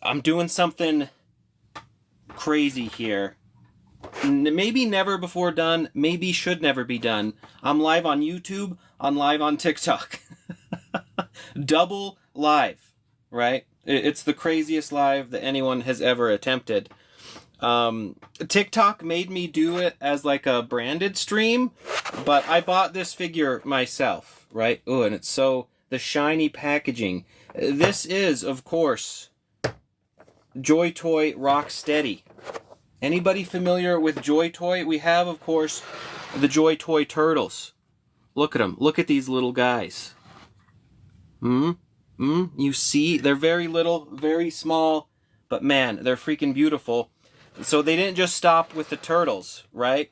I'm doing something crazy here. Maybe never before done, maybe should never be done. I'm live on YouTube, I'm live on TikTok. Double live, right? It's the craziest live that anyone has ever attempted. TikTok made me do it as like a branded stream, but I bought this figure myself, right? Oh, and it's so, the shiny packaging. This is, of course, JoyToy Rocksteady. Anybody familiar with JoyToy? We have, of course, the JoyToy turtles. Look at them. Look at these little guys. You see? They're very little, very small, but man, they're freaking beautiful. So they didn't just stop with the turtles, right?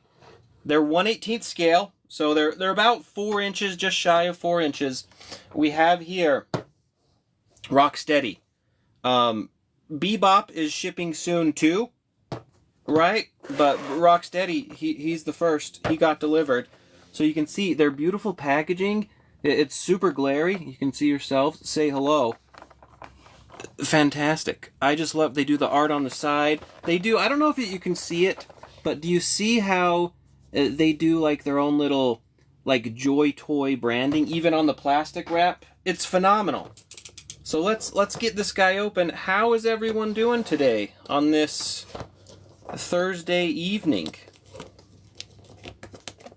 They're 1/18 scale, so they're about 4 inches, just shy of 4 inches. We have here Rocksteady. Bebop is shipping soon too, right? But Rocksteady, he's the first. He got delivered. So you can see their beautiful packaging. It's super glary. You can see yourself. Say hello. Fantastic. I just love, they do the art on the side. They do, I don't know if you can see it, but do you see how they do like their own little like JoyToy branding even on the plastic wrap? It's phenomenal. So let's get this guy open. How is everyone doing today on this Thursday evening?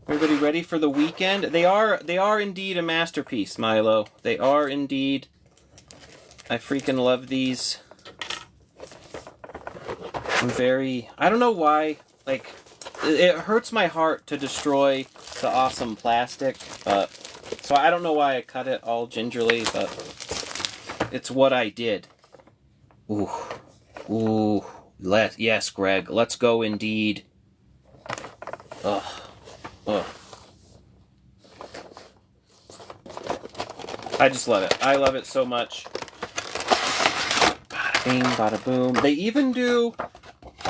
Everybody ready for the weekend? They are indeed a masterpiece, Milo. They are indeed. I freaking love these. I don't know why, like, it hurts my heart to destroy the awesome plastic, but, so I don't know why I cut it all gingerly, but it's what I did. Ooh, yes, Greg, let's go indeed. Ugh. I just love it. I love it so much. Bada bing, bada boom. They even do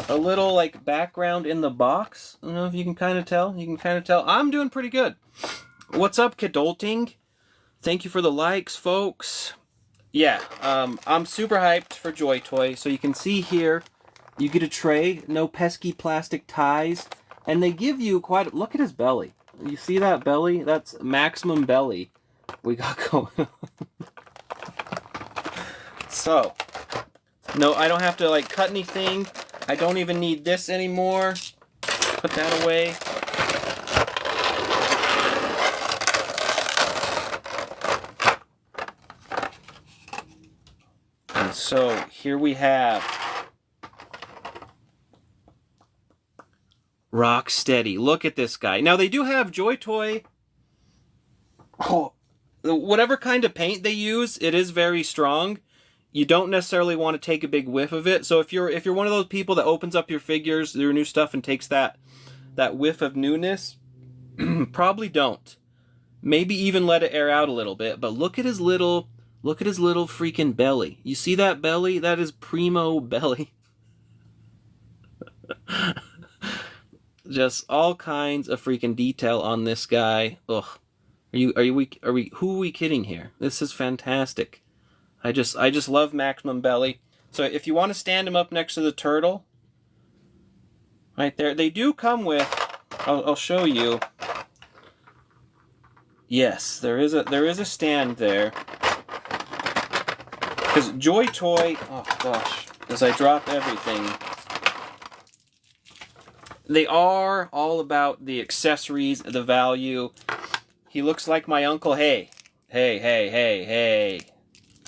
a little like background in the box. I don't know if you can kind of tell. You can kind of tell. I'm doing pretty good. What's up, Kidolting? Thank you for the likes, folks. Yeah, I'm super hyped for JoyToy. So you can see here, you get a tray, no pesky plastic ties, and they give you quite. Look at his belly. You see that belly? That's maximum belly we got going on. So, no, I don't have to like cut anything. I don't even need this anymore. Put that away. And so here we have Rocksteady. Look at this guy. Now they do have JoyToy. Oh, whatever kind of paint they use, it is very strong. You don't necessarily want to take a big whiff of it. So if you're one of those people that opens up your figures, your new stuff, and takes that whiff of newness, probably don't. Maybe even let it air out a little bit. But look at his little freaking belly. You see that belly? That is primo belly. Just all kinds of freaking detail on this guy. Ugh. Who are we kidding here? This is fantastic. I just love maximum belly. So if you want to stand him up next to the turtle, right there, they do come with, I'll show you. Yes, there is a stand there. Because JoyToy, oh gosh, as I drop everything, they are all about the accessories, the value. He looks like my uncle. Hey.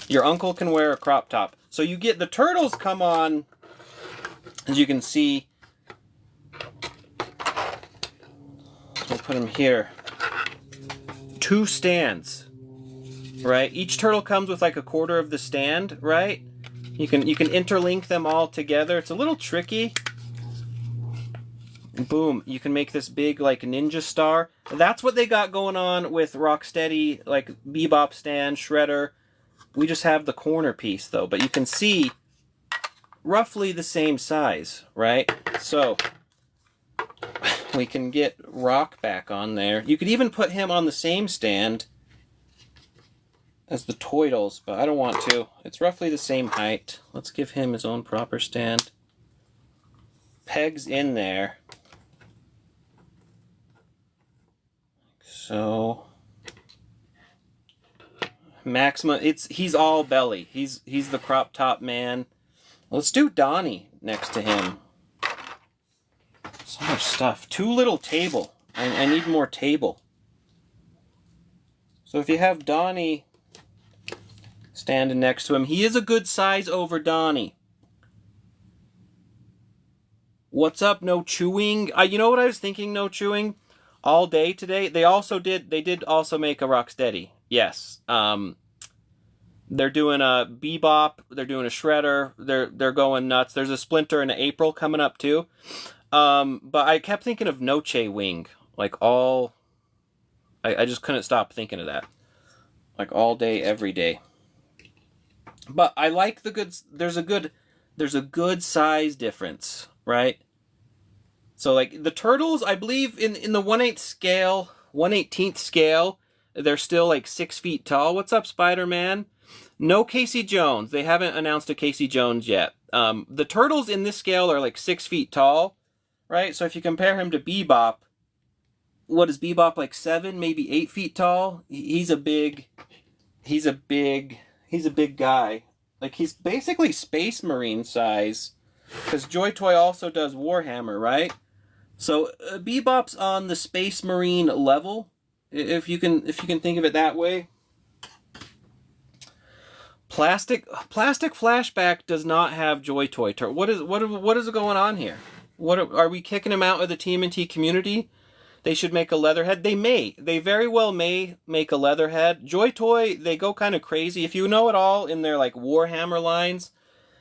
Your uncle can wear a crop top. So you get the turtles come on, as you can see. We'll put them here. 2 stands, right? Each turtle comes with like a quarter of the stand, right? You can interlink them all together. It's a little tricky. Boom, you can make this big like ninja star. That's what they got going on with Rocksteady, like Bebop stand, Shredder. We just have the corner piece though, but you can see roughly the same size, right? So we can get Rock back on there. You could even put him on the same stand as the Toidles, but I don't want to. It's roughly the same height. Let's give him his own proper stand. Pegs in there. So Maxima, he's all belly. He's the crop top man. Let's do Donnie next to him. So much stuff. Too little table. I need more table. So if you have Donnie standing next to him, he is a good size over Donnie. What's up, No Chewing? You know what I was thinking, No Chewing? All day today. They did also make a Rocksteady. Yes. They're doing a Bebop, they're doing a Shredder, they're going nuts. There's a Splinter in April coming up too. But I kept thinking of Noche Wing. Like I just couldn't stop thinking of that. Like all day, every day. But I like the good, there's a good size difference, right? So like the turtles, I believe in the 1/8 scale, 1/18th scale, they're still like 6 feet tall. What's up, Spider-Man? No Casey Jones. They haven't announced a Casey Jones yet. The turtles in this scale are like 6 feet tall, right? So if you compare him to Bebop, what is Bebop, like 7, maybe 8 feet tall? He's a big guy. Like he's basically Space Marine size, because JoyToy also does Warhammer, right? So Bebop's on the Space Marine level, if you can think of it that way. Plastic Flashback does not have JoyToy. What is going on here? Are we kicking him out of the TMNT community? They should make a Leatherhead. They very well may make a Leatherhead. JoyToy, they go kind of crazy. If you know it all in their like Warhammer lines,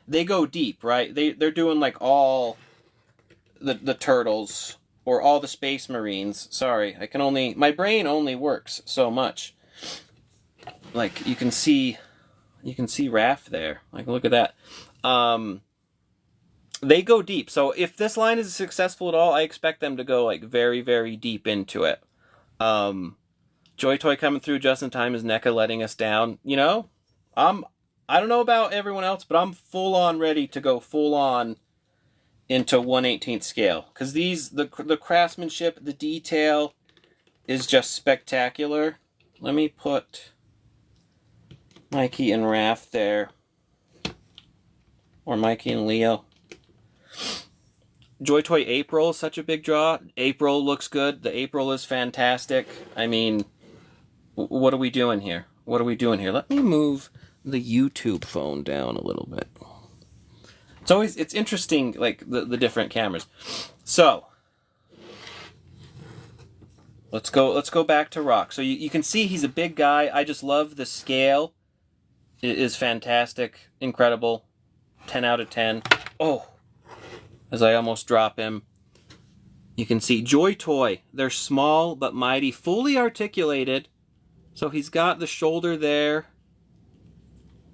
they go deep, right? They're doing like all the turtles or all the Space Marines. Sorry, my brain only works so much. Like you can see Raph there. Like look at that. They go deep. So if this line is successful at all, I expect them to go like very, very deep into it. JoyToy coming through just in time is NECA letting us down. You know, I don't know about everyone else, but I'm full on ready to go full on into 1/18th scale. Because the craftsmanship, the detail is just spectacular. Let me put Mikey and Raph there. Or Mikey and Leo. JoyToy April is such a big draw. April looks good. The April is fantastic. I mean, what are we doing here? Let me move the YouTube phone down a little bit. It's interesting, like the different cameras. So let's go back to Rock. So you can see he's a big guy. I just love the scale. It is fantastic, incredible. 10 out of 10. Oh. As I almost drop him. You can see JoyToy. They're small but mighty, fully articulated. So he's got the shoulder there.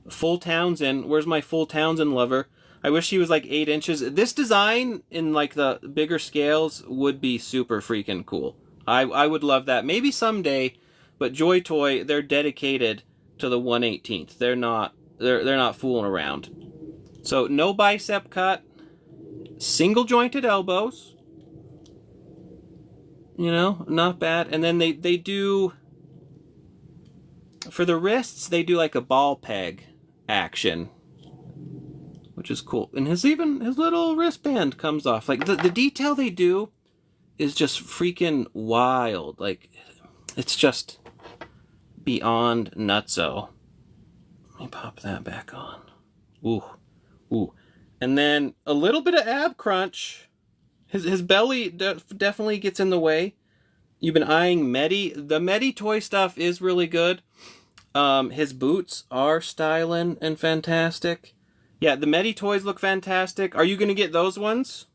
Full Townsend. Where's my full Townsend lover? I wish he was like 8 inches. This design in like the bigger scales would be super freaking cool. I would love that. Maybe someday, but JoyToy, they're dedicated to the 1/18th. They're not fooling around. So no bicep cut. Single jointed elbows, you know, not bad. And then they do, for the wrists, they do like a ball peg action, which is cool. And his little wristband comes off. Like the detail they do is just freaking wild. Like it's just beyond nutso. Let me pop that back on. Ooh. And then a little bit of ab crunch. His belly definitely gets in the way. You've been eyeing Medi. The Medi toy stuff is really good. His boots are styling and fantastic. Yeah, the Medi toys look fantastic. Are you going to get those ones?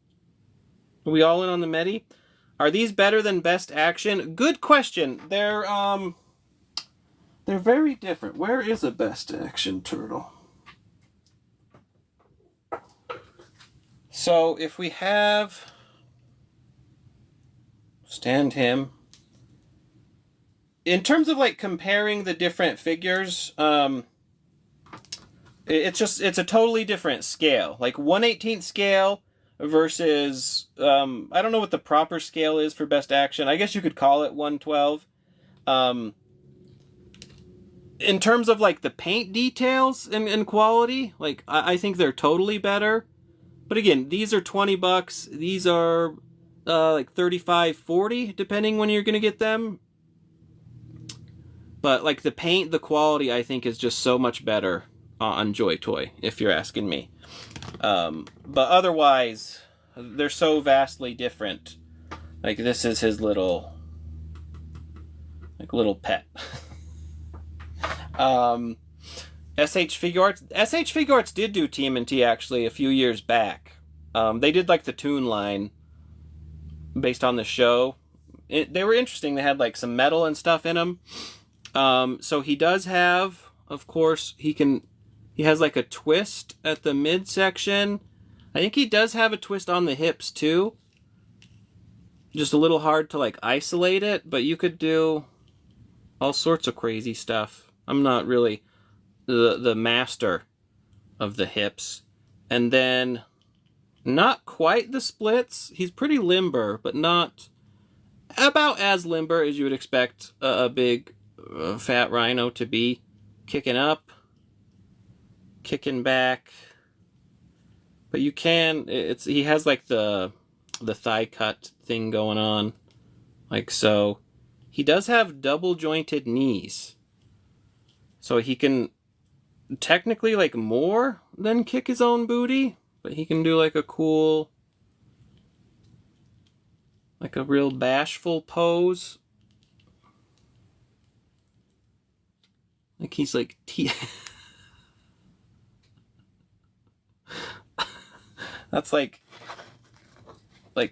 Are we all in on the Medi? Are these better than Best Action? Good question. They're very different. Where is a Best Action turtle? So if we have, stand him, in terms of like comparing the different figures, it's a totally different scale. Like 1/18 scale versus I don't know what the proper scale is for best action. I guess you could call it 1/12. In terms of like the paint details and quality, like I think they're totally better. But again, these are $20. These are like $35, $40, depending when you're gonna get them. But like the paint, the quality, I think is just so much better on JoyToy, if you're asking me. But otherwise, they're so vastly different. Like this is his little pet. SH Figure Arts. SH Figure Arts did do TMNT actually a few years back. They did like the Toon line based on the show. They were interesting. They had like some metal and stuff in them. So he does have, of course, he has like a twist at the midsection. I think he does have a twist on the hips too. Just a little hard to like isolate it, but you could do all sorts of crazy stuff. I'm not really the master of the hips. And then not quite the splits. He's pretty limber, but not about as limber as you would expect a big fat rhino to be. Kicking up, kicking back. But you can, he has like the thigh cut thing going on, like so. He does have double jointed knees, so he can technically like more than kick his own booty, but he can do like a cool, like a real bashful pose. Like he's like that's like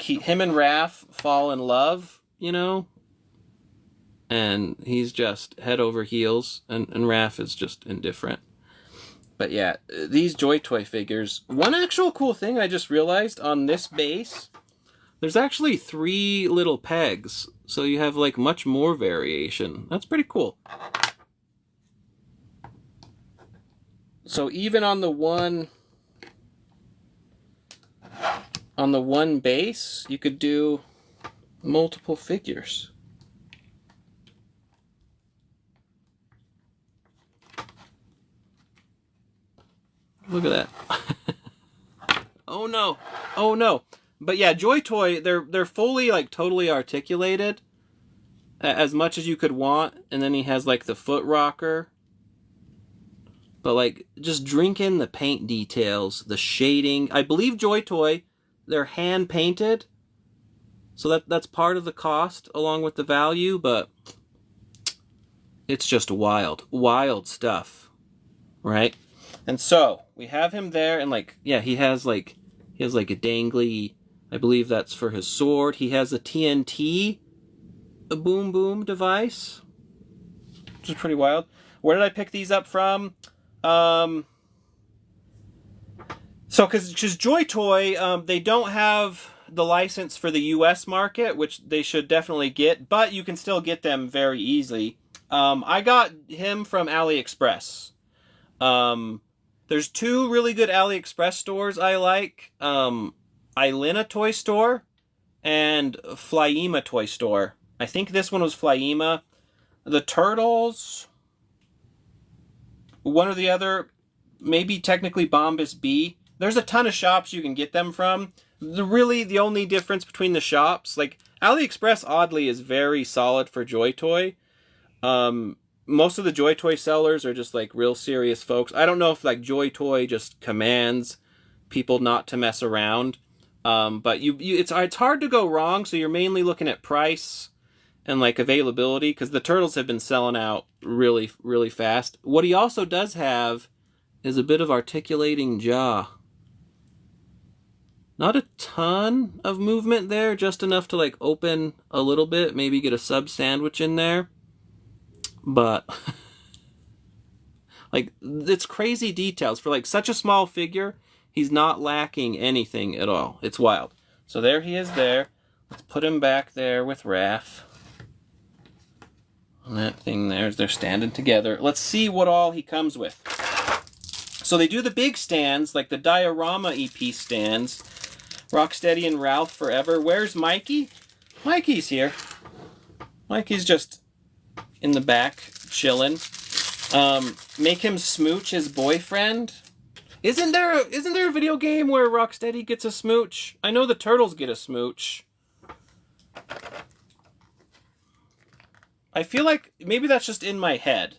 him and Raph fall in love, you know? And he's just head over heels, and Raph is just indifferent. But yeah, these JoyToy figures, one actual cool thing I just realized on this base, there's actually 3 little pegs, so you have like much more variation. That's pretty cool. So even on the one base, you could do multiple figures. Look at that. Oh no. Oh no. But yeah, JoyToy, they're fully like totally articulated as much as you could want, and then he has like the foot rocker. But like just drink in the paint details, the shading. I believe JoyToy, they're hand painted. So that's part of the cost along with the value, but it's just wild stuff. Right? And so we have him there, and like, yeah, he has like a dangly, I believe that's for his sword. He has a TNT, a boom device, which is pretty wild. Where did I pick these up from? So because JoyToy, they don't have the license for the U.S. market, which they should definitely get, but you can still get them very easily. I got him from AliExpress. There's 2 really good AliExpress stores I like. Ailinna Toy Store and Flyema Toy Store. I think this one was Flyema. The turtles, one or the other, maybe technically Bombus B. There's a ton of shops you can get them from. The only difference between the shops, like AliExpress oddly is very solid for JoyToy. Most of the JoyToy sellers are just like real serious folks. I don't know if like JoyToy just commands people not to mess around. But it's hard to go wrong, so you're mainly looking at price and like availability, because the turtles have been selling out really, really fast. What he also does have is a bit of articulating jaw. Not a ton of movement there, just enough to like open a little bit, maybe get a sub sandwich in there. But like, it's crazy details for like such a small figure. He's not lacking anything at all. It's wild. So there he is there. Let's put him back there with Raph. And that thing there, they're standing together. Let's see what all he comes with. So they do the big stands, like the diorama EP stands. Rocksteady and Ralph forever. Where's Mikey? Mikey's here. Mikey's just in the back, chilling. Make him smooch his boyfriend. Isn't there a video game where Rocksteady gets a smooch? I know the turtles get a smooch. I feel like maybe that's just in my head.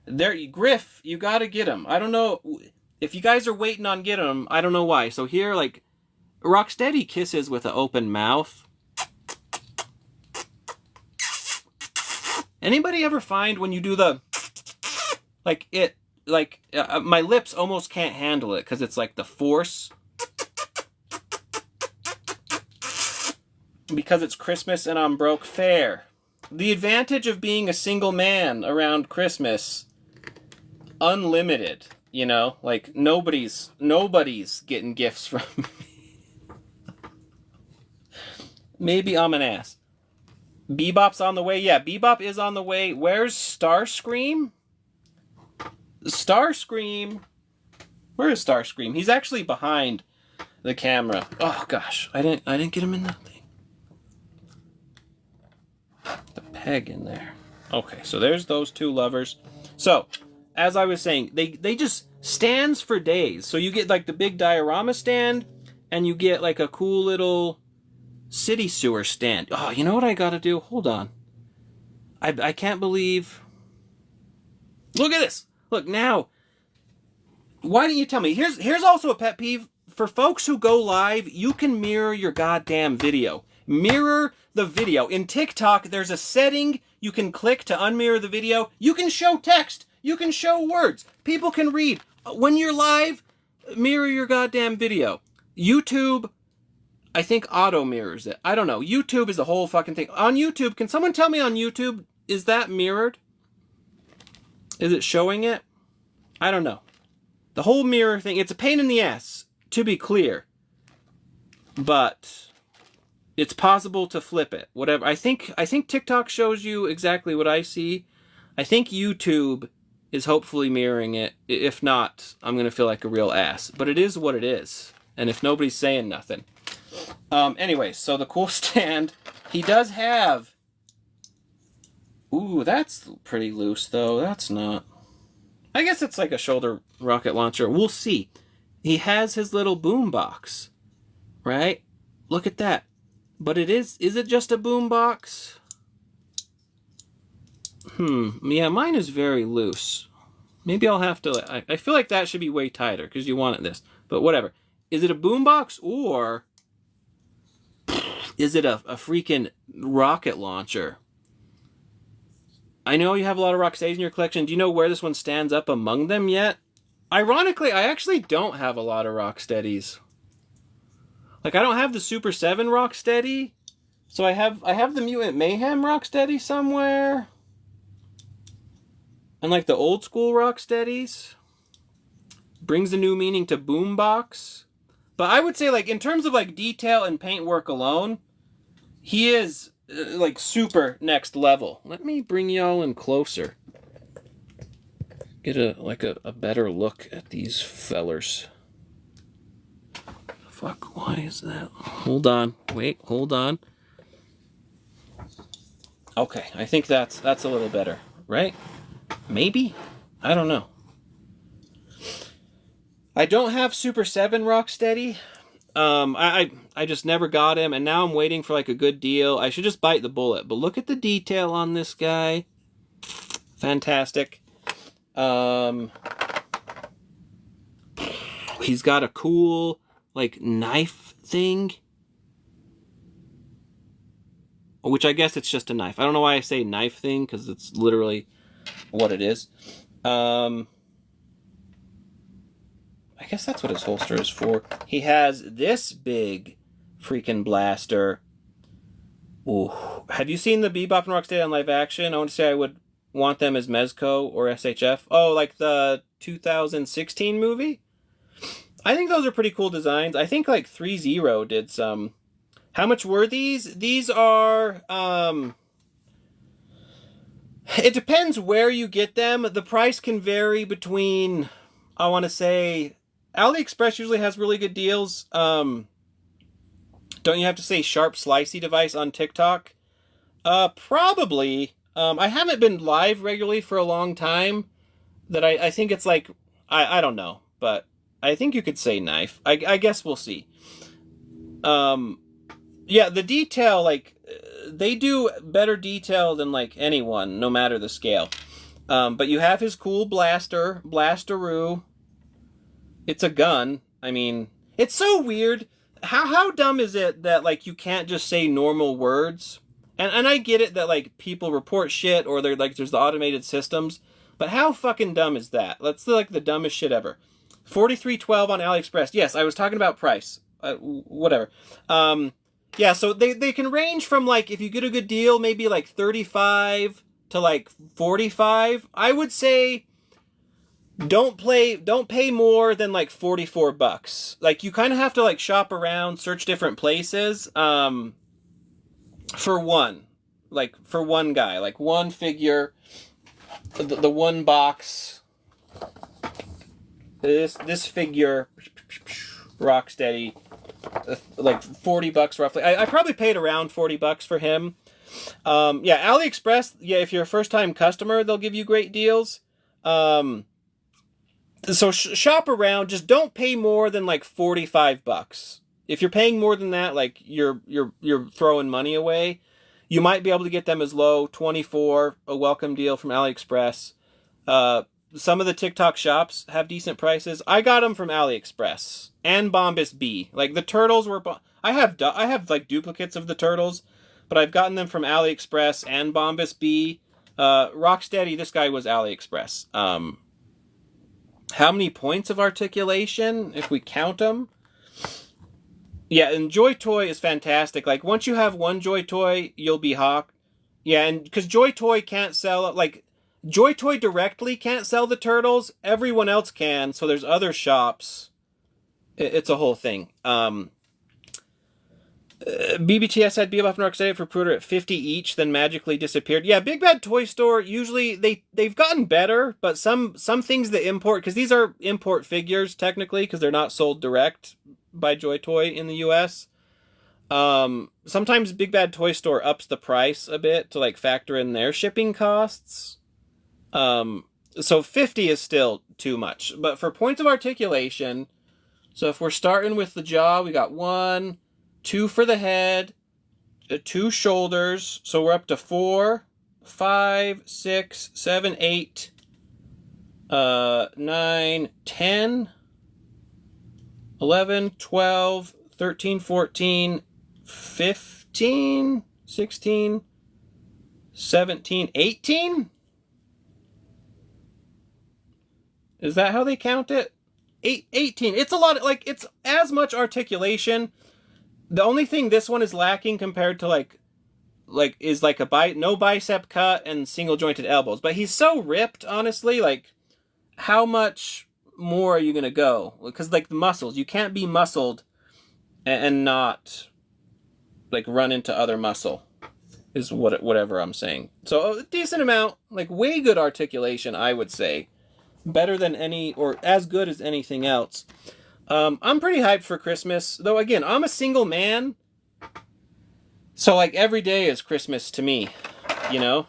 There, Griff, you gotta get him. I don't know if you guys are waiting on getting him. I don't know why. So here, like, Rocksteady kisses with an open mouth. Anybody ever find when you do the my lips almost can't handle it because it's like the force? Because it's Christmas and I'm broke. Fair. The advantage of being a single man around Christmas, unlimited, you know, like nobody's getting gifts from me. Maybe I'm an ass. Bebop's on the way. Yeah, Bebop is on the way. Where's Starscream? Starscream. Where is Starscream? He's actually behind the camera. Oh gosh, I didn't get him in that thing. The peg in there. Okay, so there's those two lovers. So, as I was saying, they just stands for days. So you get like the big diorama stand, and you get like a cool little city sewer stand. Oh, you know what I gotta do? Hold on. I can't believe... Look at this! Look, now... Why didn't you tell me? Here's also a pet peeve. For folks who go live, you can mirror your goddamn video. Mirror the video. In TikTok, there's a setting you can click to unmirror the video. You can show text. You can show words. People can read. When you're live, mirror your goddamn video. YouTube, I think auto mirrors it. I don't know. YouTube is the whole fucking thing. On YouTube, can someone tell me on YouTube, is that mirrored? Is it showing it? I don't know. The whole mirror thing, it's a pain in the ass, to be clear. But it's possible to flip it. Whatever. I think TikTok shows you exactly what I see. I think YouTube is hopefully mirroring it. If not, I'm going to feel like a real ass. But it is what it is. And if nobody's saying nothing. Anyway, so the cool stand, he does have... Ooh, that's pretty loose, though. That's not... I guess it's like a shoulder rocket launcher. We'll see. He has his little boom box. Right? Look at that. But it is it just a boom box? Yeah, mine is very loose. Maybe I'll have to... I feel like that should be way tighter, because you want it this. But whatever. Is it a boom box, or... is it a freaking rocket launcher? I know you have a lot of Rocksteadies in your collection. Do you know where this one stands up among them yet? Ironically, I actually don't have a lot of Rocksteadies. Like, I don't have the Super 7 Rocksteady. So I have the Mutant Mayhem Rocksteady somewhere. And like the old school Rocksteadies. Brings a new meaning to boombox. But I would say, like, in terms of like detail and paintwork alone, he is like super next level. Let me bring y'all in closer. Get a better look at these fellers. Fuck, why is that? Hold on. Wait, hold on. Okay, I think that's a little better, right? Maybe? I don't know. I don't have Super 7 Rocksteady. I just never got him, and now I'm waiting for like a good deal. I should just bite the bullet. But look at the detail on this guy. Fantastic. He's got a cool like knife thing, which I guess it's just a knife. I don't know why I say knife thing, because it's literally what it is. I guess that's what his holster is for. He has this big freaking blaster. Ooh. Have you seen the Bebop and Rocksteady on live action? I want to say I would want them as Mezco or SHF. Oh, like the 2016 movie? I think those are pretty cool designs. I think like 3-0 did some. How much were these? These are It depends where you get them. The price can vary between, I want to say, AliExpress usually has really good deals. Don't you have to say sharp slicey device on TikTok? Probably. I haven't been live regularly for a long time. That I think it's like, I don't know, but I think you could say knife. I guess we'll see. Um, yeah, the detail, like, they do better detail than like anyone, no matter the scale. But you have his cool blasteroo. It's a gun. I mean, it's so weird. How dumb is it that like you can't just say normal words? And I get it that like people report shit or they're like there's the automated systems, but how fucking dumb is that? That's like the dumbest shit ever. 43.12 on AliExpress. Yes, I was talking about price. Whatever. Yeah, so they can range from like if you get a good deal, maybe like 35 to like 45. I would say don't pay more than like 44 bucks. Like you kind of have to like shop around, search different places for one. Like for one guy, like one figure, the one box. This figure, Rocksteady, like 40 bucks roughly. I probably paid around 40 bucks for him. Yeah, AliExpress, yeah, if you're a first time customer, they'll give you great deals. So shop around, just don't pay more than like 45 bucks. If you're paying more than that, like you're throwing money away. You might be able to get them as low 24, a welcome deal from AliExpress. Some of the TikTok shops have decent prices. I got them from AliExpress and Bombas B. Like the turtles were I have like duplicates of the turtles, but I've gotten them from AliExpress and Bombas B. Rocksteady, this guy was AliExpress. How many points of articulation if we count them? Yeah, and JoyToy is fantastic. Like once you have one JoyToy, you'll be hawk. Yeah, and because JoyToy can't sell like JoyToy directly can't sell the turtles. Everyone else can. So there's other shops. It's a whole thing. BBTS had Bebop and Rocksteady for pre-order at 50 each, then magically disappeared. Yeah, Big Bad Toy Store, usually they've gotten better, but some things that import, because these are import figures technically, because they're not sold direct by JoyToy in the US. Sometimes Big Bad Toy Store ups the price a bit to like factor in their shipping costs. So 50 is still too much. But for points of articulation, so if we're starting with the jaw, we got 1, 2 for the head, 2 shoulders. So we're up to 4, 5, 6, 7, 8, 9, 10, 11, 12, 13, 14, 15, 16, 17, 18? Is that how they count it? 18. It's a lot of, like, it's as much articulation. The only thing this one is lacking compared to, like is like no bicep cut and single jointed elbows. But he's so ripped, honestly, like, how much more are you going to go? Because, like, the muscles, you can't be muscled and not, like, run into other muscle, is whatever I'm saying. So, a decent amount, like, way good articulation, I would say. Better than any, or as good as anything else. I'm pretty hyped for Christmas, though again, I'm a single man, so like every day is Christmas to me, you know?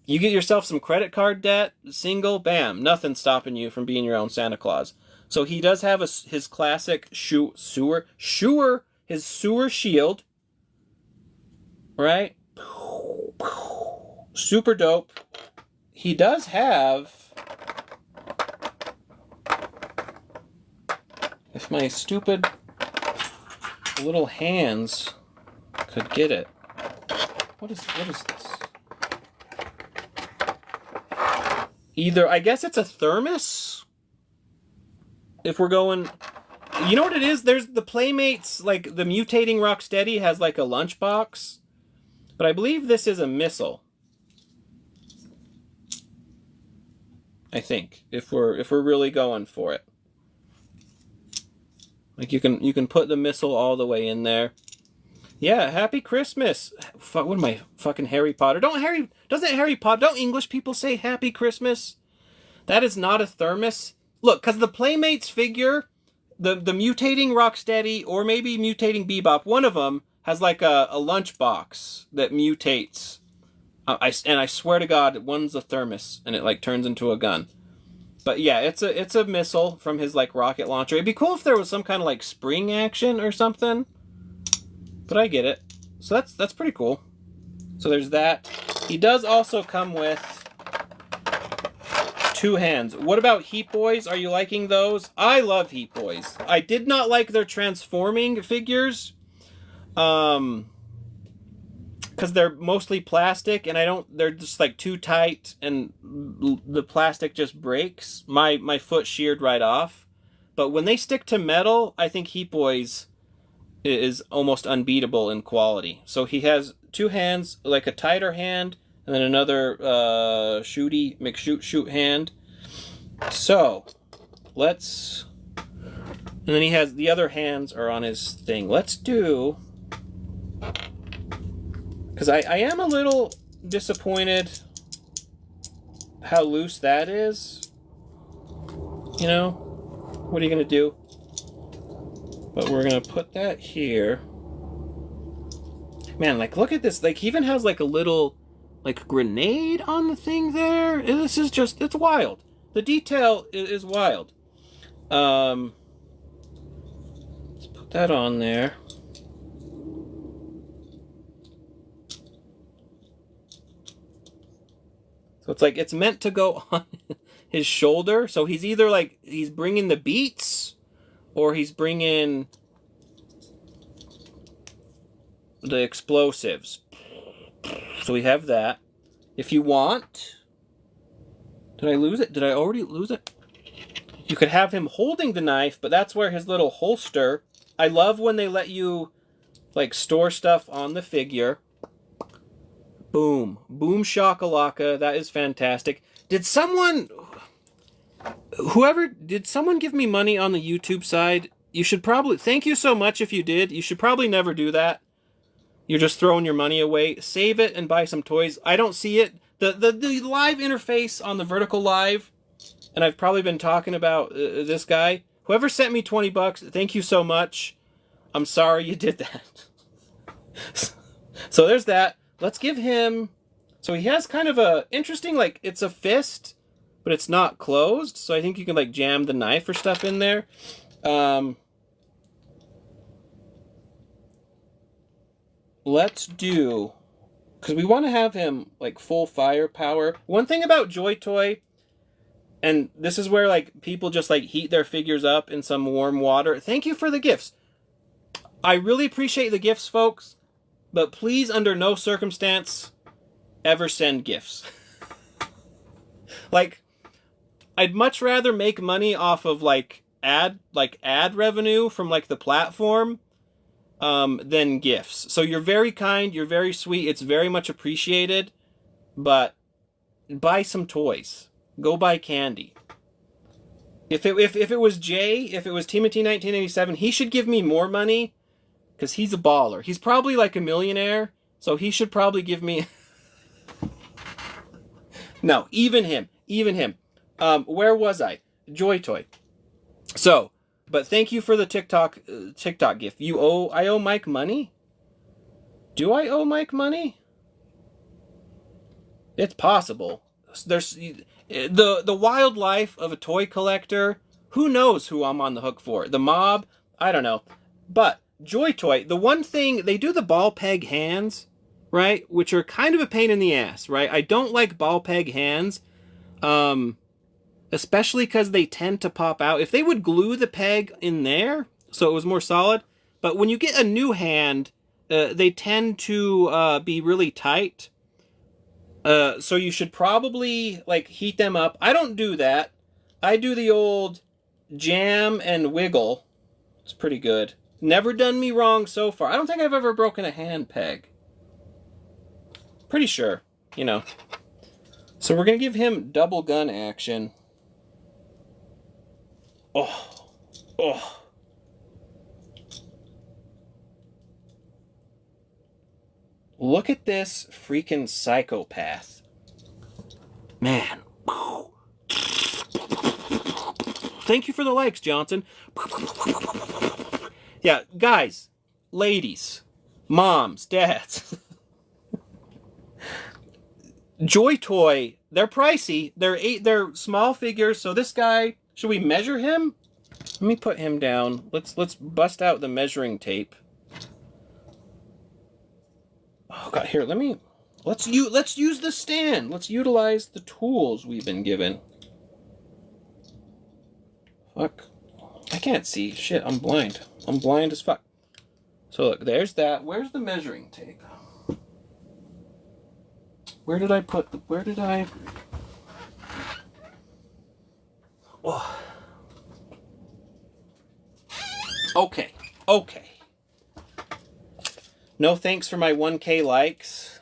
You get yourself some credit card debt, single, bam, nothing's stopping you from being your own Santa Claus. So he does have his classic sewer shield, right? Super dope. He does have, if my stupid little hands could get it. What is this? Either, I guess it's a thermos? If we're going, you know what it is? There's the Playmates, like the mutating Rocksteady has like a lunchbox, but I believe this is a missile. I think if we're really going for it, like you can put the missile all the way in there. Yeah, happy Christmas. What am I, fucking Harry Potter? Don't English people say happy Christmas? That is not a thermos. Look, because the Playmates figure, the mutating Rocksteady or maybe mutating Bebop, one of them has like a lunchbox that mutates. I swear to God, one's a thermos and it like turns into a gun. But yeah, it's a missile from his like rocket launcher. It'd be cool if there was some kind of like spring action or something. But I get it. So that's pretty cool. So there's that. He does also come with 2 hands. What about Heat Boys? Are you liking those? I love Heat Boys. I did not like their transforming figures. Because they're mostly plastic and they're just like too tight and the plastic just breaks. My foot sheared right off. But when they stick to metal, I think Heat Boys is almost unbeatable in quality. So he has 2 hands, like a tighter hand, and then another shoot hand. So let's, and then he has the other hands are on his thing. Let's do, because I am a little disappointed how loose that is. You know, what are you gonna do? But we're gonna put that here. Man, like look at this. Like he even has like a little like grenade on the thing there. This is just, it's wild. The detail is wild. Let's put that on there. So it's like it's meant to go on his shoulder. So he's either like he's bringing the beats or he's bringing the explosives. So we have that. If you want... Did I lose it? Did I already lose it? You could have him holding the knife, but that's where his little holster... I love when they let you, like, store stuff on the figure. Boom. Boom shakalaka. That is fantastic. Did someone... Did someone give me money on the YouTube side? You should probably... Thank you so much if you did. You should probably never do that. You're just throwing your money away. Save it and buy some toys. I don't see it. The live interface on the Vertical Live, and I've probably been talking about this guy. Whoever sent me $20, thank you so much. I'm sorry you did that. So there's that. Let's give him... So he has kind of a interesting, like, it's a fist, but it's not closed. So I think you can, like, jam the knife or stuff in there. Let's do... Because we want to have him, like, full firepower. One thing about JoyToy, and this is where, like, people just, like, heat their figures up in some warm water. Thank you for the gifts. I really appreciate the gifts, folks. But please, under no circumstance, ever send gifts. Like, I'd much rather make money off of, like, ad revenue from, like, the platform than gifts. So you're very kind, you're very sweet, it's very much appreciated, but buy some toys. Go buy candy. If it was Jay, if it was TMNT 1987, he should give me more money, because he's a baller. He's probably like a millionaire, so he should probably give me... No, even him. Where was I? JoyToy. So... But thank you for the TikTok gift. I owe Mike money? Do I owe Mike money? It's possible. There's the wild life of a toy collector. Who knows who I'm on the hook for? The mob? I don't know. But JoyToy, the one thing, they do the ball peg hands, right? Which are kind of a pain in the ass, right? I don't like ball peg hands. Especially because they tend to pop out. If they would glue the peg in there, so it was more solid. But when you get a new hand, they tend to be really tight. So you should probably, like, heat them up. I don't do that. I do the old jam and wiggle. It's pretty good. Never done me wrong so far. I don't think I've ever broken a hand peg. Pretty sure, you know. So we're going to give him double gun action. Oh. Look at this freaking psychopath. Man. Thank you for the likes, Johnson. Yeah, guys, ladies, moms, dads. JoyToy, they're pricey. They're small figures. So this guy, should we measure him? Let me put him down. Let's bust out the measuring tape. Oh god, here, let's use the stand. Let's utilize the tools we've been given. Fuck. I can't see. Shit, I'm blind. I'm blind as fuck. So look, there's that. Where's the measuring tape? Where did I... Oh. Okay. No thanks for my 1K likes.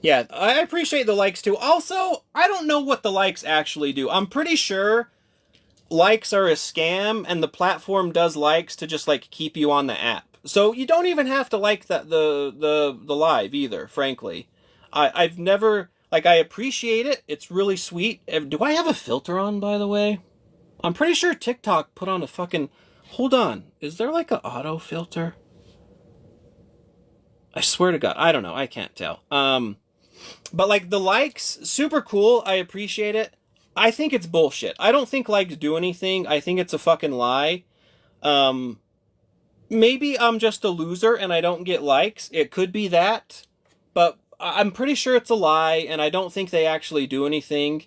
Yeah, I appreciate the likes too. Also, I don't know what the likes actually do. I'm pretty sure likes are a scam and the platform does likes to just like keep you on the app. So you don't even have to like the live either, frankly. I've never, like, I appreciate it. It's really sweet. Do I have a filter on, by the way? I'm pretty sure TikTok put on a fucking... Hold on. Is there like an auto filter? I swear to God. I don't know. I can't tell. But like the likes, super cool. I appreciate it. I think it's bullshit. I don't think likes do anything. I think it's a fucking lie. Maybe I'm just a loser and I don't get likes. It could be that. But I'm pretty sure it's a lie, and I don't think they actually do anything.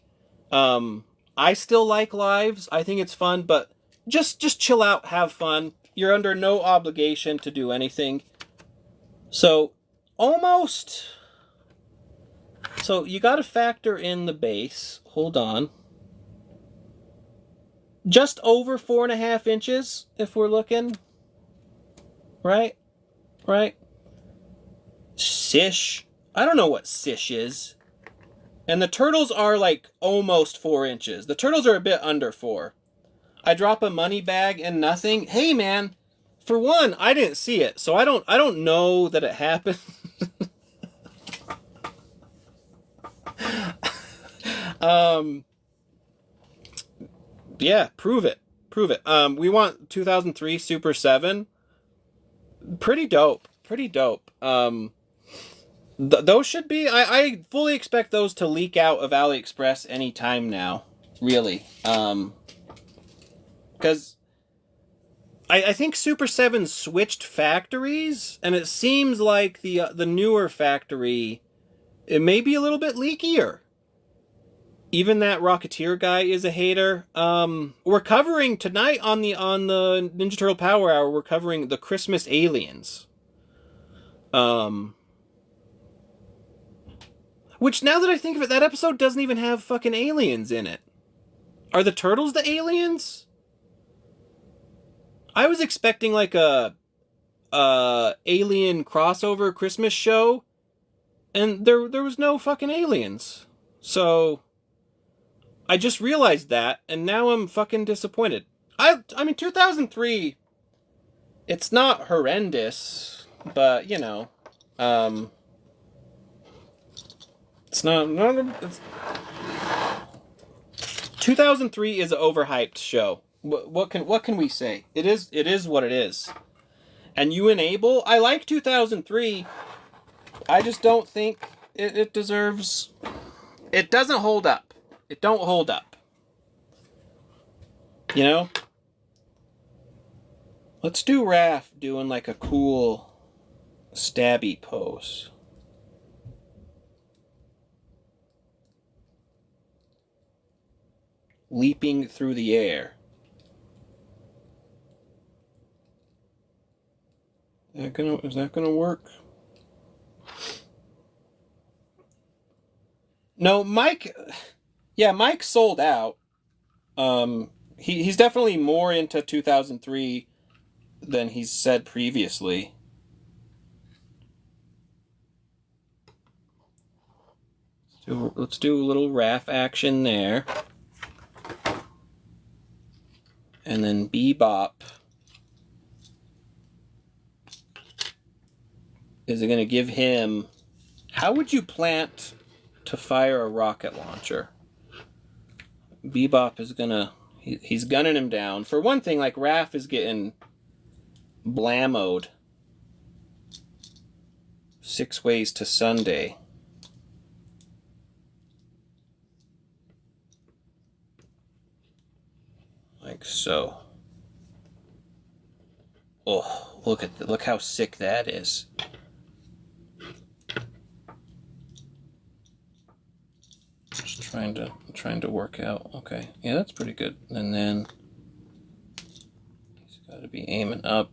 I still like lives. I think it's fun, but just chill out, have fun. You're under no obligation to do anything. So, almost... So, you gotta factor in the base. Hold on. Just over 4.5 inches, if we're looking. Right? Sish. I don't know what sish is. And the turtles are like almost 4 inches. The turtles are a bit under 4. I drop a money bag and nothing. Hey man, for one, I didn't see it, so I don't know that it happened. Yeah, prove it. We want 2003 Super 7. Pretty dope. Those should be... I fully expect those to leak out of AliExpress anytime now. Really. Because I think Super 7 switched factories, and it seems like the newer factory, it may be a little bit leakier. Even that Rocketeer guy is a hater. We're covering tonight on the Ninja Turtle Power Hour, we're covering the Christmas aliens. Which, now that I think of it, that episode doesn't even have fucking aliens in it. Are the turtles the aliens? I was expecting like a alien crossover Christmas show, and there was no fucking aliens. So I just realized that, and now I'm fucking disappointed. I mean, 2003, it's not horrendous, but you know, it's not it's... 2003 is an overhyped show. What can we say? It is what it is. And you enable... I like 2003. I just don't think it deserves... It doesn't hold up. It don't hold up. You know? Let's do Raph doing like a cool stabby pose. Leaping through the air. Is that gonna work? No, Mike. Yeah, Mike sold out. He's definitely more into 2003 than he's said previously. Let's do a little Raph action there. And then Bebop. Is it going to give him How would you plant to fire a rocket launcher? Bebop is gonna... He's gunning him down. For one thing, like, Raph is getting blammoed. 6 ways to Sunday. Like so. Oh, look how sick that is. Just trying to work out. Okay, yeah, that's pretty good. And then he's got to be aiming up.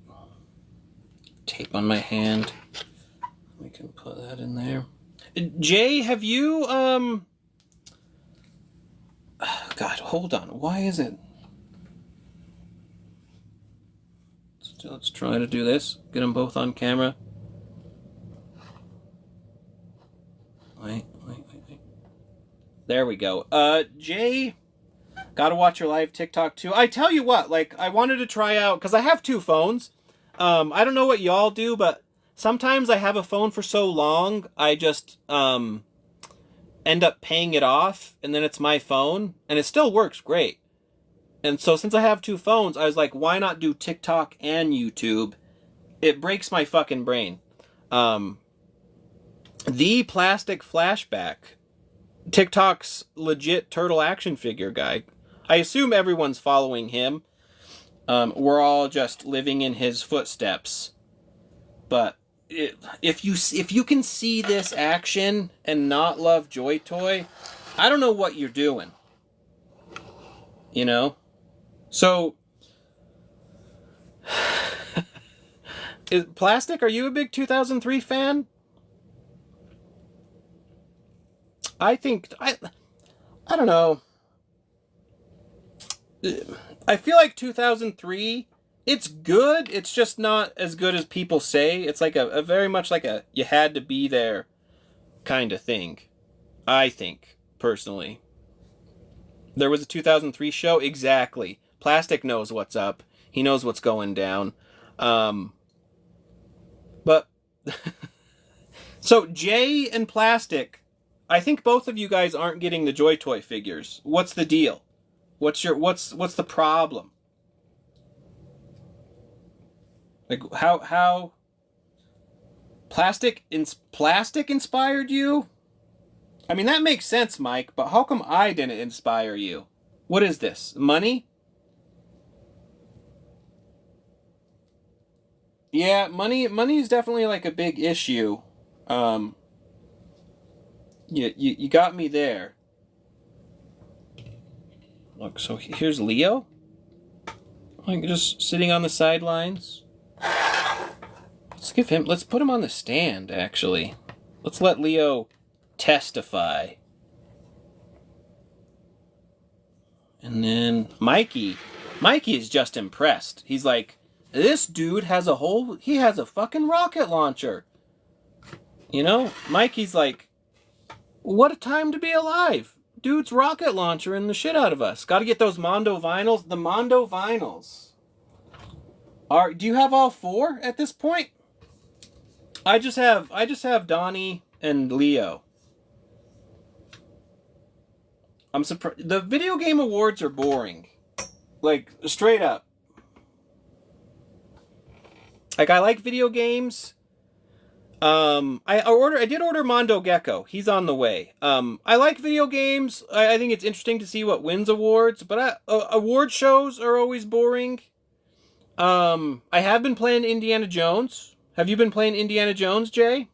Tape on my hand. We can put that in there. Jay, have you God, hold on. Why is it? Let's try to do this. Get them both on camera. Wait. There we go. Jay, gotta watch your live TikTok too. I tell you what, like, I wanted to try out, because I have 2 phones. I don't know what y'all do, but sometimes I have a phone for so long, I just end up paying it off, and then it's my phone, and it still works great. And so since I have 2 phones, I was like, why not do TikTok and YouTube? It breaks my fucking brain. The Plastic Flashback, TikTok's legit turtle action figure guy. I assume everyone's following him. We're all just living in his footsteps. But if you can see this action and not love JoyToy, I don't know what you're doing. You know? So, Plastic, are you a big 2003 fan? I think, I don't know. I feel like 2003, it's good, it's just not as good as people say. It's like a very much like a you had to be there kind of thing. I think, personally. There was a 2003 show? Exactly. Plastic knows what's up. He knows what's going down. But so Jay and Plastic, I think both of you guys aren't getting the JoyToy figures. What's the deal? What's the problem? Like how Plastic inspired you? I mean, that makes sense, Mike, but how come I didn't inspire you? What is this? Money? Yeah, money is definitely like a big issue. You got me there. Look, so here's Leo. Like, just sitting on the sidelines. Let's put him on the stand, actually. Let's let Leo testify. And then Mikey is just impressed. He's like, this dude has he has a fucking rocket launcher. You know, Mikey's like, what a time to be alive. Dude's rocket launchering the shit out of us. Gotta get those Mondo vinyls. The Mondo vinyls. Do you have all 4 at this point? I just have Donnie and Leo. I'm surprised. The video game awards are boring. Like, straight up. Like, I like video games. I did order Mondo Gecko. He's on the way. I like video games. I think it's interesting to see what wins awards, but award shows are always boring. I have been playing Indiana Jones. Have you been playing Indiana Jones, Jay?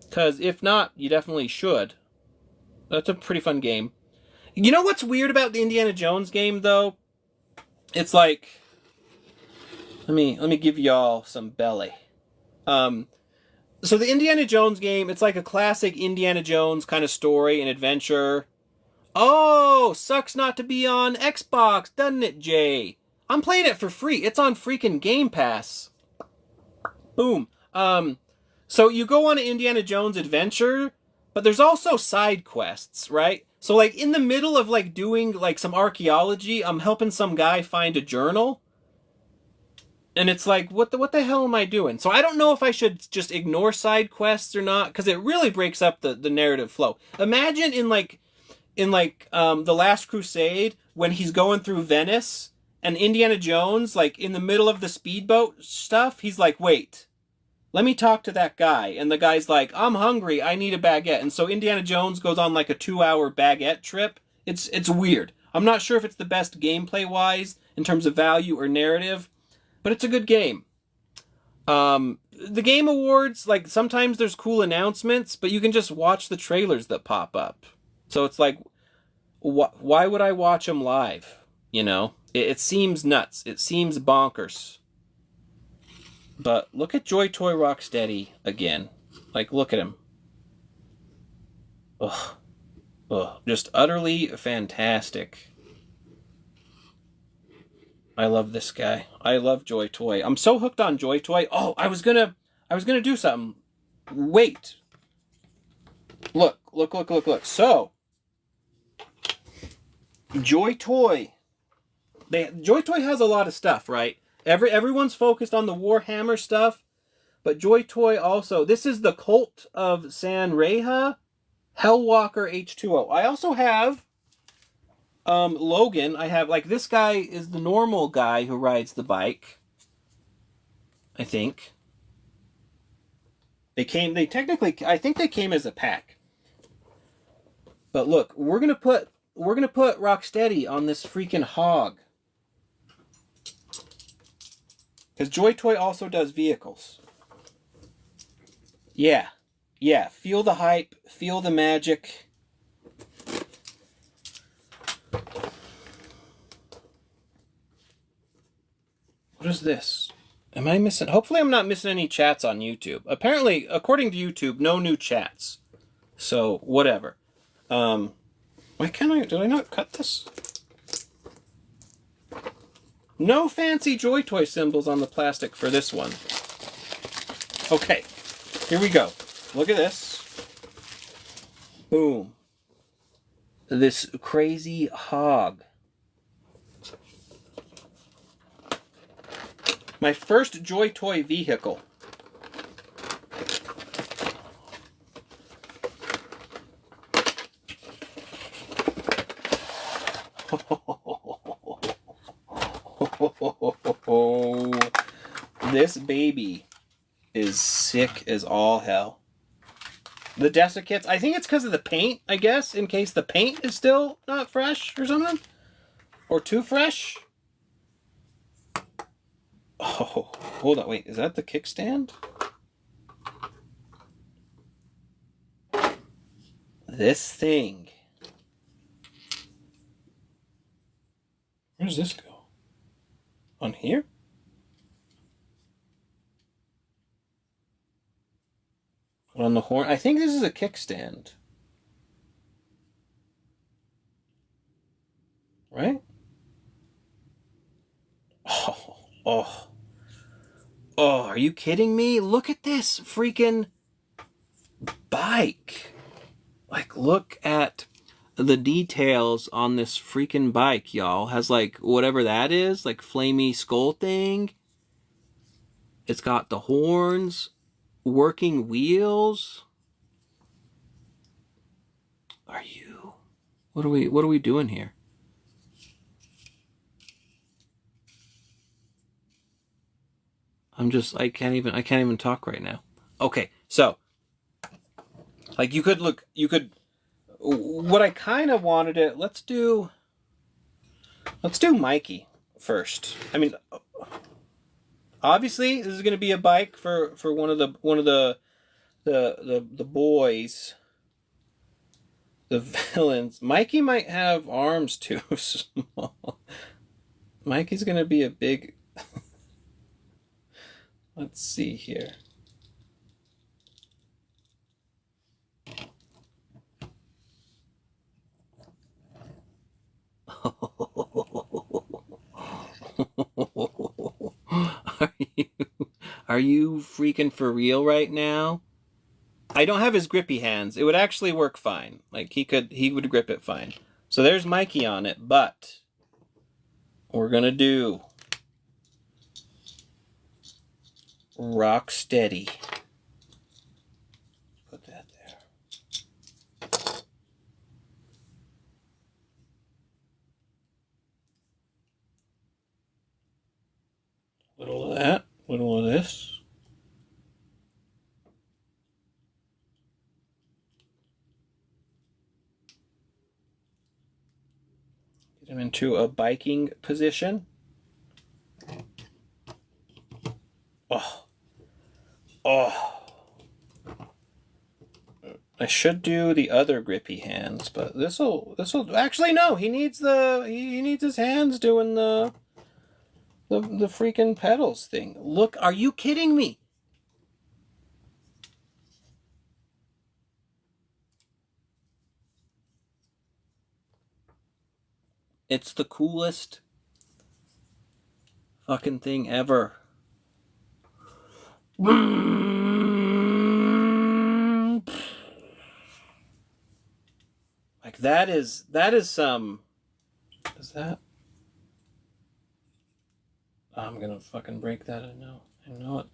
Because if not, you definitely should. That's a pretty fun game. You know what's weird about the Indiana Jones game, though? It's like... Let me give y'all some belly. So the Indiana Jones game, it's like a classic Indiana Jones kind of story and adventure. Oh, sucks not to be on Xbox, doesn't it, Jay? I'm playing it for free. It's on freaking Game Pass. Boom. So you go on an Indiana Jones adventure, but there's also side quests, right? So like in the middle of like doing like some archaeology, I'm helping some guy find a journal. And it's like, what the hell am I doing? So I don't know if I should just ignore side quests or not, because it really breaks up the narrative flow. Imagine in the Last Crusade when he's going through Venice and Indiana Jones, like in the middle of the speedboat stuff, he's like, wait, let me talk to that guy. And the guy's like, I'm hungry, I need a baguette. And so Indiana Jones goes on like a 2-hour baguette trip. It's weird. I'm not sure if it's the best gameplay wise in terms of value or narrative, but it's a good game. The Game Awards, like sometimes there's cool announcements, but you can just watch the trailers that pop up. So it's like, why would I watch them live? You know, it seems nuts. It seems bonkers. But look at JoyToy Rocksteady again. Like, look at him. Ugh. Ugh. Just utterly fantastic. I love this guy. I love JoyToy. I'm so hooked on JoyToy. Oh, I was gonna do something. Wait. Look. So, JoyToy. JoyToy has a lot of stuff, right? Everyone's focused on the Warhammer stuff, but JoyToy also. This is the Cult of San Reja, Hellwalker H2O. I also have Logan. I have, like, this guy is the normal guy who rides the bike. I think. I think they came as a pack. But look, we're gonna put Rocksteady on this freaking hog. Because JoyToy also does vehicles. Yeah. Feel the hype. Feel the magic. What is this? Am I missing? Hopefully I'm not missing any chats on YouTube. Apparently, according to YouTube, no new chats. So, whatever. Why can't I... Did I not cut this? No fancy JoyToy symbols on the plastic for this one. Okay, here we go. Look at this. Boom. This crazy hog. My first JoyToy vehicle. This baby is sick as all hell. The desiccants, I think it's because of the paint, I guess, in case the paint is still not fresh or something. Or too fresh. Oh, hold on, wait, is that the kickstand? This thing. Where does this go? On here? On the horn? I think this is a kickstand. Right? Oh, are you kidding me? Look at this freaking bike. Like, look at the details on this freaking bike, y'all. Has, like, whatever that is, like, flamey skull thing. It's got the horns. Working wheels. Are you? What are we doing here? I can't even talk right now. Okay, so like you could what I kind of wanted it, let's do Mikey first. I mean, obviously, this is going to be a bike for one of the boys, the villains. Mikey might have arms too small. Mikey's going to be a big. Let's see here. Are you freaking for real right now? I don't have his grippy hands. It would actually work fine. Like he would grip it fine. So there's Mikey on it, but we're gonna do Rocksteady. Put that there. Little of that, little of this. Get him into a biking position. Oh. Oh. I should do the other grippy hands, but this'll actually no, he needs his hands doing the freaking pedals thing. Look, are you kidding me? It's the coolest fucking thing ever. Like that is some. Is that? I'm gonna fucking break that. I know it.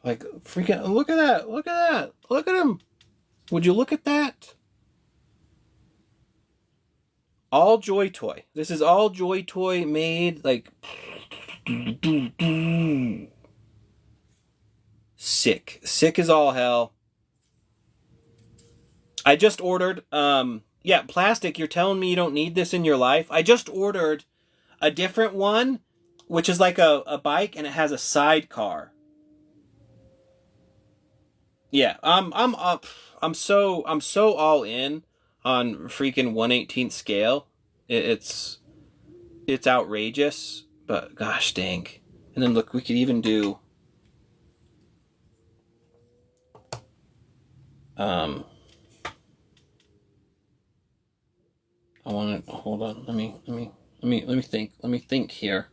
Like freaking look at that! Look at that! Look at him! Would you look at that? All JoyToy. This is all JoyToy made, like sick. Sick as all hell. I just ordered yeah, plastic, you're telling me you don't need this in your life? I just ordered a different one, which is like a bike and it has a sidecar. Yeah, I'm so all in on freaking 1/18 scale. It's outrageous, but gosh dang. And then look, we could even do I want to hold on. Let me think. Let me think here.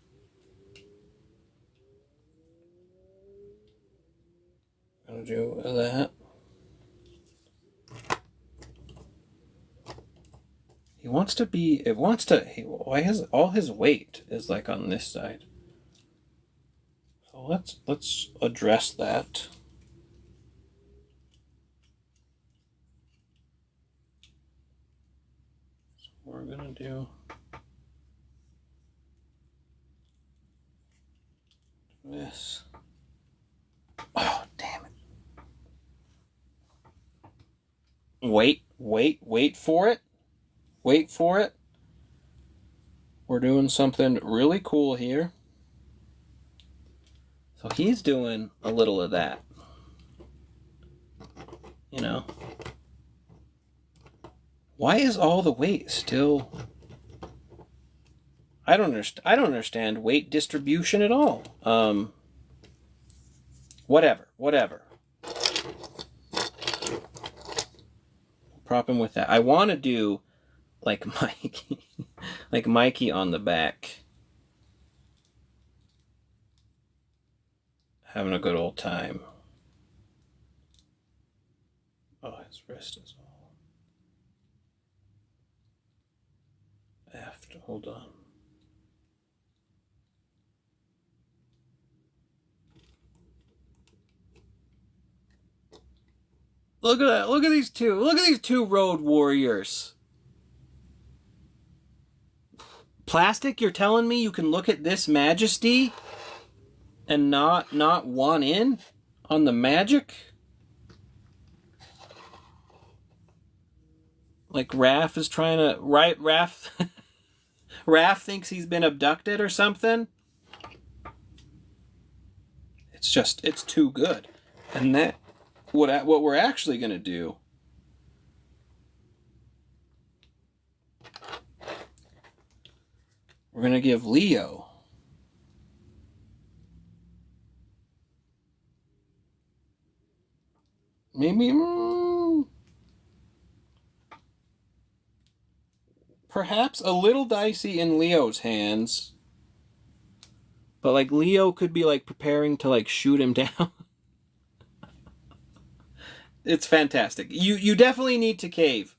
I'm gonna do that. He wants to be. It wants to. Why all his weight is like on this side. So let's address that. So we're gonna do this. Oh damn it! Wait for it. Wait for it. We're doing something really cool here. So he's doing a little of that. You know. Why is all the weight still... I don't understand weight distribution at all. Whatever. Prop him with that. I want to do like Mikey, like Mikey on the back, having a good old time. Oh, his wrist is all effed. Hold on. Look at that. Look at these two. Look at these two road warriors. Plastic, you're telling me you can look at this majesty and not want in on the magic? Like Raph is trying to... Right, Raph... Raph thinks he's been abducted or something? It's just... It's too good. And that... What we're actually going to do... We're going to give Leo... Maybe... perhaps a little dicey in Leo's hands. But like Leo could be like preparing to like shoot him down. it's fantastic. You definitely need to cave.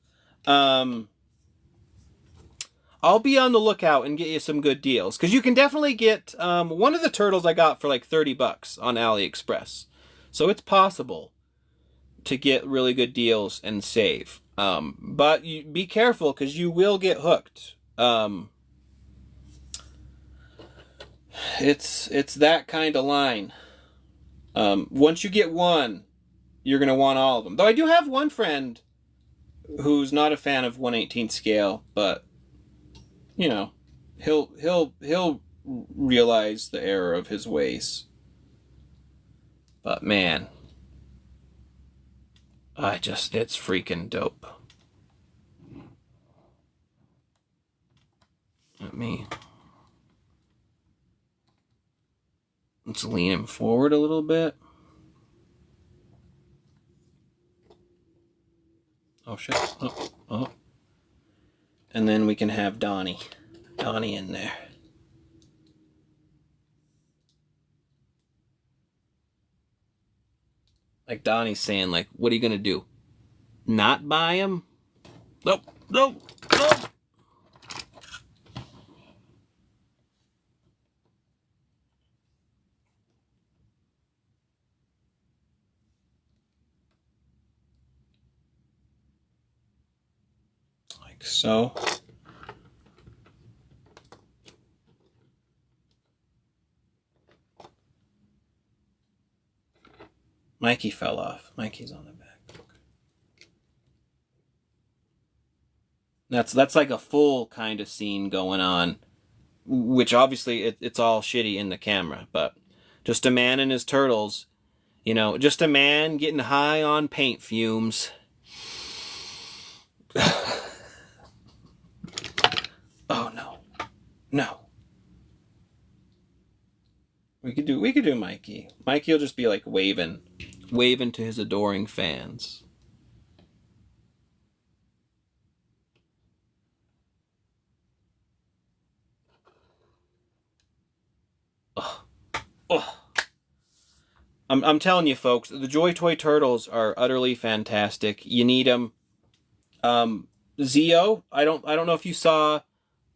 I'll be on the lookout and get you some good deals, because you can definitely get one of the turtles I got for like $30 on AliExpress, so it's possible to get really good deals and save. But you be careful, because you will get hooked. It's that kind of line. Once you get one, you're gonna want all of them. Though I do have one friend who's not a fan of 1/18 scale, but you know, he'll realize the error of his ways. But man, it's freaking dope. Let's lean him forward a little bit. Oh shit. Oh. And then we can have Donnie in there. Like Donnie's saying, like, what are you gonna do? Not buy him? Nope. Like so. Mikey fell off. Mikey's on the back. Okay. That's like a full kind of scene going on, which obviously it's all shitty in the camera, but just a man and his turtles, just a man getting high on paint fumes. Oh no. We could do Mikey. Mikey will just be like waving to his adoring fans. I'm telling you, folks, the JoyToy turtles are utterly fantastic. You need them. Zeo, I don't know if you saw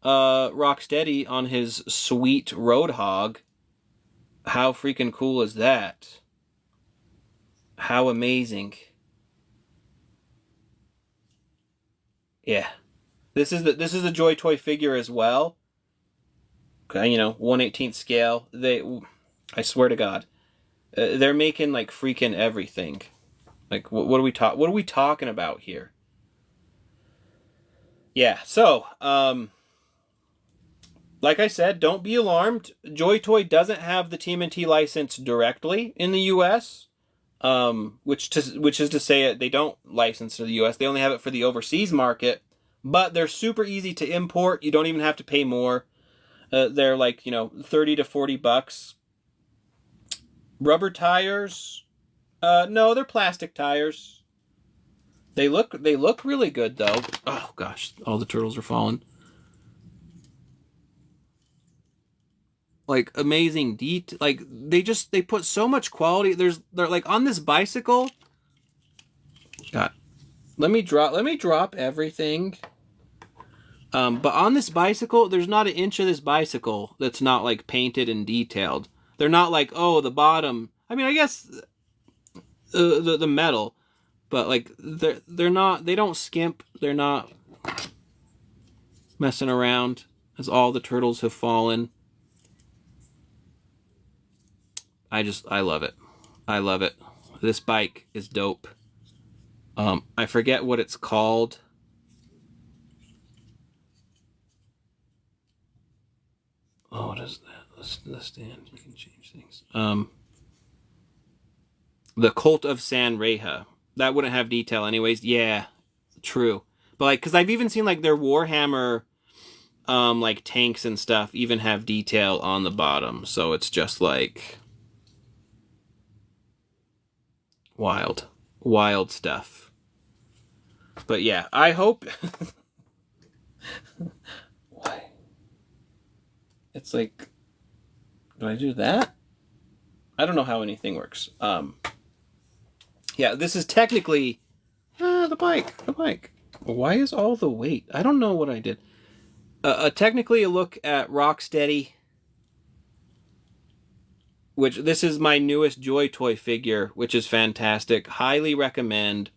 Rocksteady on his sweet Roadhog. How freaking cool is that? How amazing. Yeah. This is the JoyToy figure as well. Okay, 1/18 scale. I swear to God, they're making like freaking everything. Like, what are we talking about here? Yeah. So, like I said, don't be alarmed. JoyToy doesn't have the TMNT license directly in the U.S., which is to say they don't license to the U.S. They only have it for the overseas market, but they're super easy to import. You don't even have to pay more. They're like, $30 to $40. Rubber tires? No, they're plastic tires. They look really good though. Oh gosh, all the turtles are falling. Like amazing detail. Like they put so much quality. They're like on this bicycle. God, let me drop everything. But on this bicycle, there's not an inch of this bicycle that's not like painted and detailed. They're not like, oh, the bottom. I mean, I guess the metal, but like they're not. They don't skimp. They're not messing around. As all the turtles have fallen. I love it. I love it. This bike is dope. I forget what it's called. Oh, what is that? The stand. You can change things. The Cult of San Reja. That wouldn't have detail anyways. Yeah, true. But like, because I've even seen like their Warhammer, like tanks and stuff even have detail on the bottom. So it's just like wild stuff. But yeah, I hope. Why? It's like, do I do that? I don't know how anything works. Yeah, this is technically... the bike. Why is all the weight? I don't know what I did. Technically a look at Rocksteady, which this is my newest JoyToy figure, which is fantastic. Highly recommend.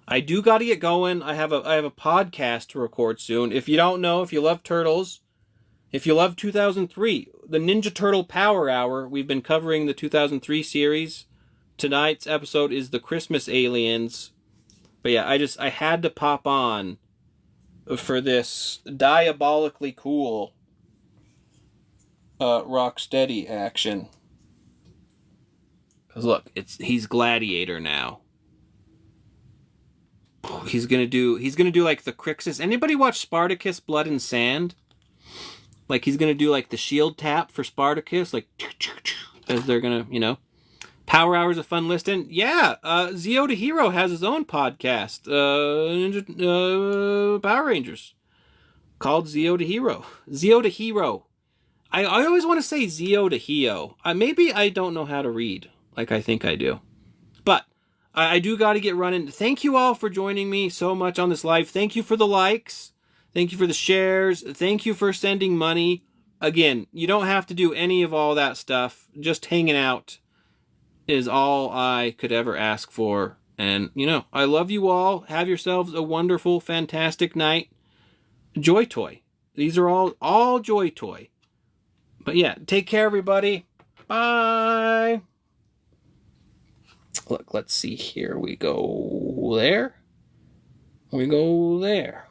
I do got to get going. I have a podcast to record soon. If you don't know, if you love Turtles, if you love 2003, the Ninja Turtle Power Hour, we've been covering the 2003 series. Tonight's episode is the Christmas Aliens. But yeah, I had to pop on for this diabolically cool Rocksteady action. Cause look, he's Gladiator now. He's gonna do like the Crixus. Anybody watch Spartacus Blood and Sand? Like he's gonna do like the shield tap for Spartacus, like as they're gonna, you know. Power Hour's a fun listen. Yeah, Zeo to Hero has his own podcast, Ninja Power Rangers, called Zeo to Hero. Zeo to Hero. I always want to say Zeo to Heo. Maybe I don't know how to read like I think I do. But I do got to get running. Thank you all for joining me so much on this live. Thank you for the likes. Thank you for the shares. Thank you for sending money. Again, you don't have to do any of all that stuff. Just hanging out is all I could ever ask for. And, you know, I love you all. Have yourselves a wonderful, fantastic night. JoyToy. These are all JoyToy. But yeah, take care, everybody. Bye. Look, let's see here. We go there. We go there.